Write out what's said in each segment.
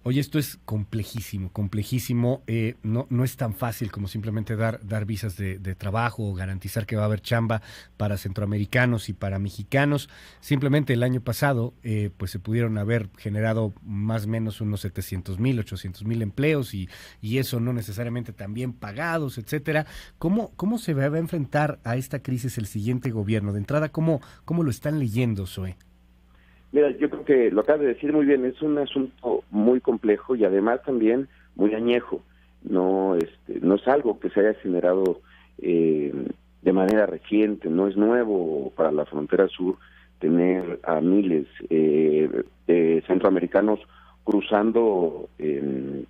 Oye, esto es complejísimo, complejísimo. No es tan fácil como simplemente dar visas de trabajo o garantizar que va a haber chamba para centroamericanos y para mexicanos. Simplemente el año pasado, pues se pudieron haber generado más o menos unos 700,000, 800,000 empleos y eso no necesariamente tan bien pagados, etcétera. ¿Cómo se va a enfrentar a esta crisis el siguiente gobierno? De entrada, ¿cómo lo están leyendo, Zoe? Mira, yo creo que lo acabas de decir muy bien, es un asunto muy complejo y además también muy añejo. No es algo que se haya generado de manera reciente, no es nuevo para la frontera sur tener a miles de centroamericanos cruzando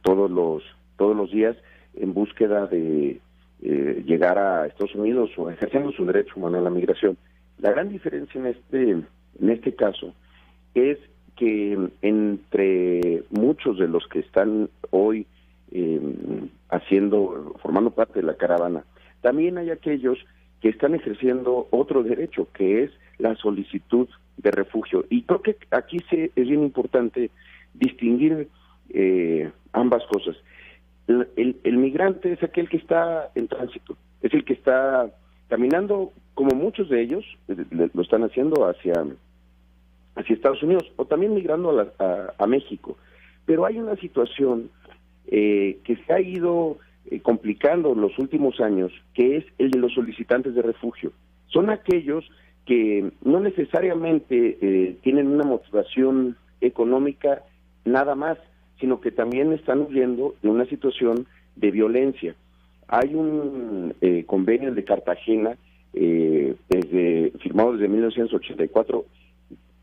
todos los días en búsqueda de llegar a Estados Unidos o ejerciendo su derecho humano a la migración. La gran diferencia en este caso es que entre muchos de los que están hoy formando parte de la caravana, también hay aquellos que están ejerciendo otro derecho, que es la solicitud de refugio. Y creo que aquí es bien importante distinguir ambas cosas. El migrante es aquel que está en tránsito, es el que está caminando, como muchos de ellos lo están haciendo hacia Estados Unidos, o también migrando a México. Pero hay una situación que se ha ido complicando en los últimos años, que es el de los solicitantes de refugio. Son aquellos que no necesariamente tienen una motivación económica nada más, sino que también están huyendo de una situación de violencia. Hay un convenio de Cartagena firmado desde 1984,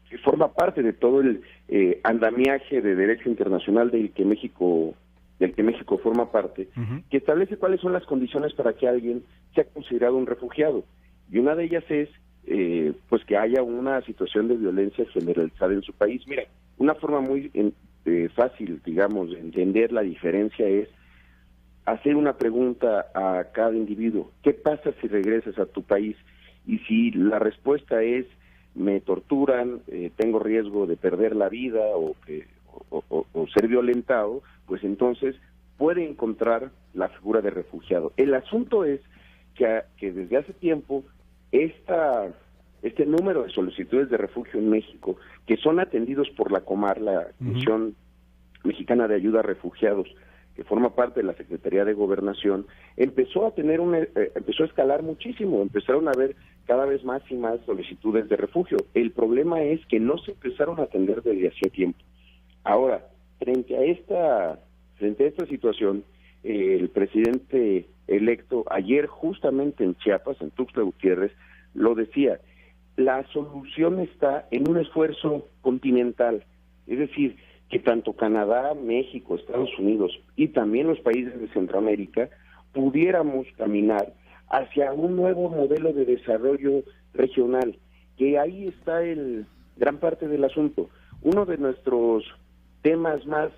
que forma parte de todo el andamiaje de derecho internacional del que México forma parte, que establece cuáles son las condiciones para que alguien sea considerado un refugiado. Y una de ellas es pues que haya una situación de violencia generalizada en su país. Mira, una forma muy fácil, digamos, de entender la diferencia es hacer una pregunta a cada individuo: ¿qué pasa si regresas a tu país? Y si la respuesta es me torturan, tengo riesgo de perder la vida o ser violentado, pues entonces puede encontrar la figura de refugiado. El asunto es que desde hace tiempo este número de solicitudes de refugio en México, que son atendidos por la Comar, la Comisión Mexicana de Ayuda a Refugiados, que forma parte de la Secretaría de Gobernación, empezó a escalar muchísimo, empezaron a haber cada vez más y más solicitudes de refugio. El problema es que no se empezaron a atender desde hacía tiempo. Ahora, frente a esta situación, el presidente electo ayer justamente en Chiapas, en Tuxtla Gutiérrez, lo decía: la solución está en un esfuerzo continental, es decir, que tanto Canadá, México, Estados Unidos y también los países de Centroamérica pudiéramos caminar hacia un nuevo modelo de desarrollo regional, que ahí está gran parte del asunto. Uno de nuestros temas más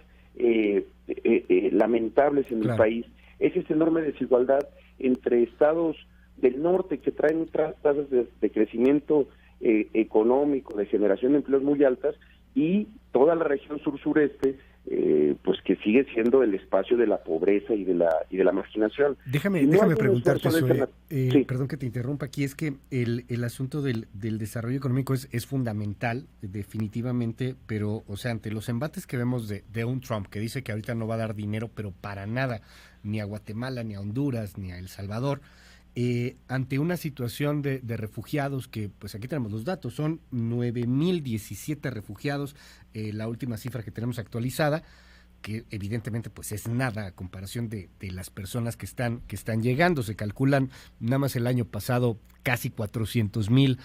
lamentables en el país es esta enorme desigualdad entre estados del norte que traen tasas de crecimiento económico, de generación de empleos muy altas, y toda la región sur-sureste, pues que sigue siendo el espacio de la pobreza y de la marginación. Déjame preguntarte, sí. Perdón que te interrumpa aquí, es que el asunto del desarrollo económico es fundamental, definitivamente, pero, o sea, ante los embates que vemos de un Trump que dice que ahorita no va a dar dinero, pero para nada, ni a Guatemala, ni a Honduras, ni a El Salvador, ante una situación de refugiados que, pues aquí tenemos los datos, son 9,017 refugiados, la última cifra que tenemos actualizada, que evidentemente pues es nada a comparación de las personas que están llegando. Se calculan nada más el año pasado casi 400,000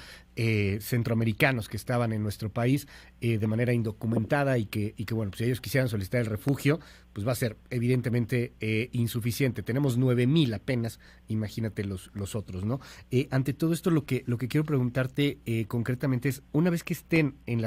centroamericanos que estaban en nuestro país de manera indocumentada y que bueno, pues si ellos quisieran solicitar el refugio, pues va a ser evidentemente insuficiente. Tenemos 9,000 apenas, imagínate los otros, ¿no? Ante todo esto, lo que quiero preguntarte concretamente es, una vez que estén en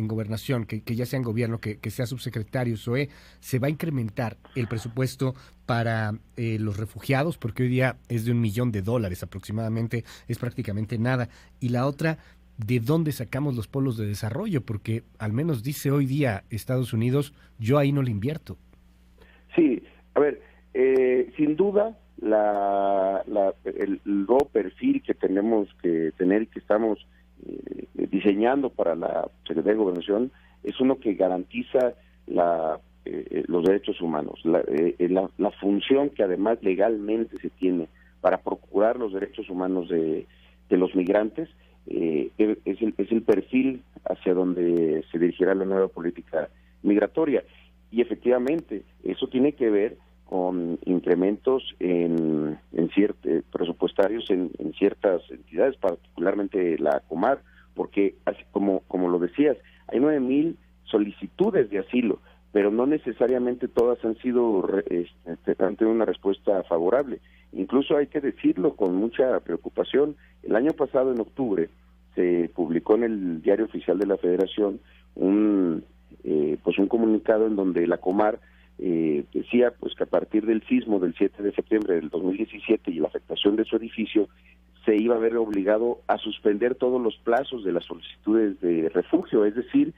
gobernación, que ya sea en gobierno, que sea subsecretario, SOE, ¿se va a incrementar el presupuesto para los refugiados? Porque hoy día es de $1,000,000 aproximadamente, es prácticamente nada. Y la otra, de dónde sacamos los polos de desarrollo, porque al menos dice hoy día Estados Unidos, yo ahí no le invierto. Sí, a ver, sin duda el nuevo perfil que tenemos que tener y que estamos diseñando para la Secretaría de Gobernación es uno que garantiza los derechos humanos, la función que además legalmente se tiene para procurar los derechos humanos de los migrantes, es el perfil hacia donde se dirigirá la nueva política migratoria. Y efectivamente, eso tiene que ver con incrementos presupuestarios en ciertas entidades, particularmente la Comar, porque así como lo decías, hay 9,000 solicitudes de asilo, pero no necesariamente todas han tenido una respuesta favorable. Incluso hay que decirlo con mucha preocupación. El año pasado, en octubre, se publicó en el Diario Oficial de la Federación un comunicado en donde la Comar decía pues que a partir del sismo del 7 de septiembre del 2017 y la afectación de su edificio, se iba a ver obligado a suspender todos los plazos de las solicitudes de refugio, es decir,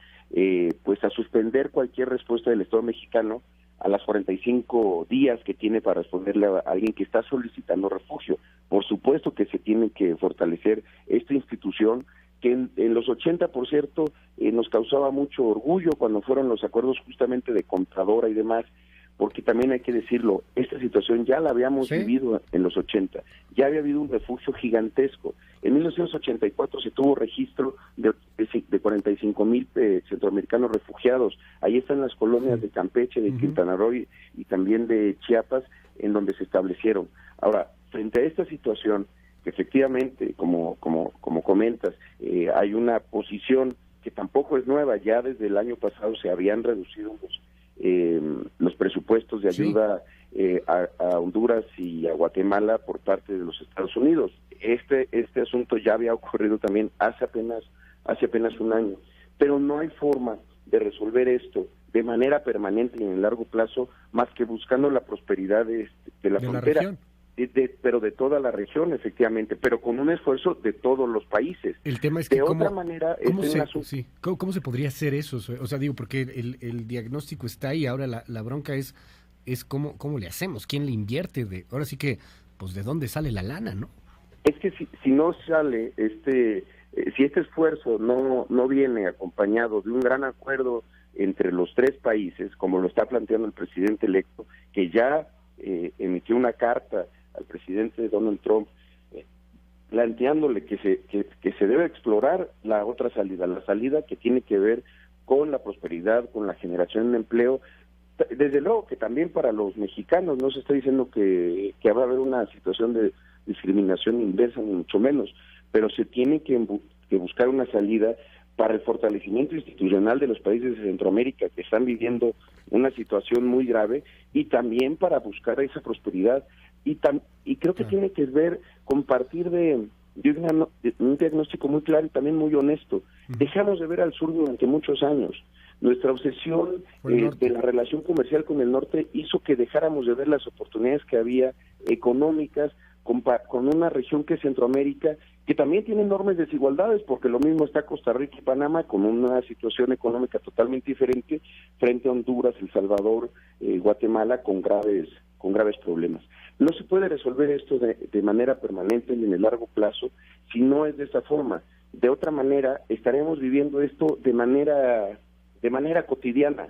pues a suspender cualquier respuesta del Estado mexicano a las 45 días que tiene para responderle a alguien que está solicitando refugio. Por supuesto que se tiene que fortalecer esta institución que en los 80, por cierto, nos causaba mucho orgullo cuando fueron los acuerdos justamente de Contadora y demás, porque también hay que decirlo, esta situación ya la habíamos vivido en los 80, ya había habido un refugio gigantesco. En 1984 se tuvo registro de 45,000 centroamericanos refugiados. Ahí están las colonias de Campeche, de Quintana Roo y también de Chiapas, en donde se establecieron. Ahora, frente a esta situación, que efectivamente, como comentas, hay una posición que tampoco es nueva, ya desde el año pasado se habían reducido los presupuestos de ayuda a Honduras y a Guatemala por parte de los Estados Unidos. Este asunto ya había ocurrido también hace apenas un año, pero no hay forma de resolver esto de manera permanente y en el largo plazo más que buscando la prosperidad de la frontera. Pero de toda la región, efectivamente, pero con un esfuerzo de todos los países. El tema es que ¿cómo se podría hacer eso? O sea, digo, porque el diagnóstico está ahí, ahora la bronca es cómo le hacemos, quién le invierte, ahora sí que, pues de dónde sale la lana, ¿no? Es que si no sale, si este esfuerzo no viene acompañado de un gran acuerdo entre los tres países, como lo está planteando el presidente electo, que ya emitió una carta al presidente Donald Trump planteándole que se debe explorar la otra salida, la salida que tiene que ver con la prosperidad, con la generación de empleo. Desde luego que también para los mexicanos, no se está diciendo que va a haber una situación de discriminación inversa, ni mucho menos, pero se tiene que buscar una salida para el fortalecimiento institucional de los países de Centroamérica que están viviendo una situación muy grave y también para buscar esa prosperidad y creo que tiene que ver con partir de un diagnóstico muy claro y también muy honesto. Dejamos de ver al sur durante muchos años. Nuestra obsesión de la relación comercial con el norte hizo que dejáramos de ver las oportunidades que había económicas con una región que es Centroamérica, que también tiene enormes desigualdades, porque lo mismo está Costa Rica y Panamá con una situación económica totalmente diferente frente a Honduras, El Salvador, Guatemala con graves problemas. No se puede resolver esto de manera permanente ni en el largo plazo si no es de esta forma. De otra manera, estaremos viviendo esto de manera cotidiana.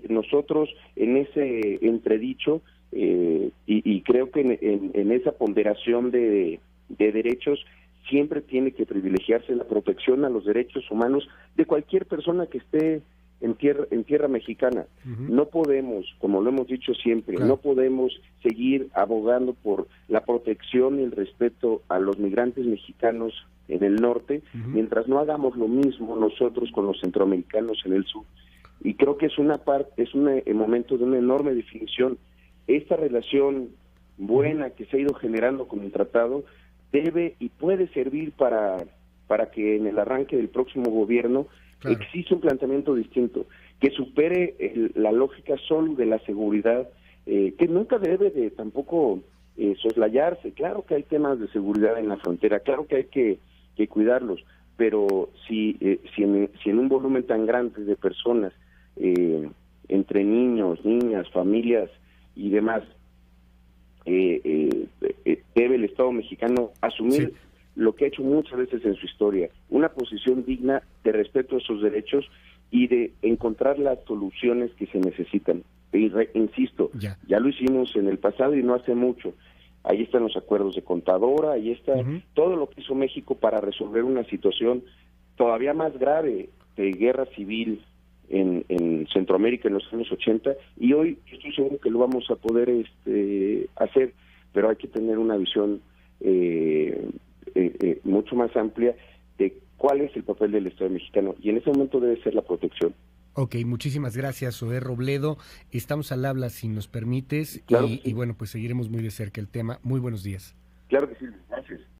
Nosotros en ese entredicho y creo que en esa ponderación de derechos siempre tiene que privilegiarse la protección a los derechos humanos de cualquier persona que esté en tierra mexicana. No podemos, como lo hemos dicho siempre, no podemos seguir abogando por la protección y el respeto a los migrantes mexicanos en el norte, mientras no hagamos lo mismo nosotros con los centroamericanos en el sur. Y creo que es un momento de una enorme definición. Esta relación buena que se ha ido generando con el tratado debe y puede servir para que en el arranque del próximo gobierno exista un planteamiento distinto, que supere la lógica solo de la seguridad, que nunca debe de tampoco soslayarse. Claro que hay temas de seguridad en la frontera, claro que hay que cuidarlos, pero si en un volumen tan grande de personas, entre niños, niñas, familias y demás, debe el Estado mexicano asumir lo que ha hecho muchas veces en su historia, una posición digna de respeto a esos derechos y de encontrar las soluciones que se necesitan. Insisto, ya lo hicimos en el pasado y no hace mucho. Ahí están los acuerdos de Contadora, ahí está todo lo que hizo México para resolver una situación todavía más grave de guerra civil en Centroamérica en los años 80, y hoy estoy seguro que lo vamos a poder hacer, pero hay que tener una visión mucho más amplia de cuál es el papel del Estado mexicano, y en ese momento debe ser la protección. Ok, muchísimas gracias, Zoé Robledo. Estamos al habla, si nos permites, claro y bueno, pues seguiremos muy de cerca el tema. Muy buenos días. Claro que sí, gracias.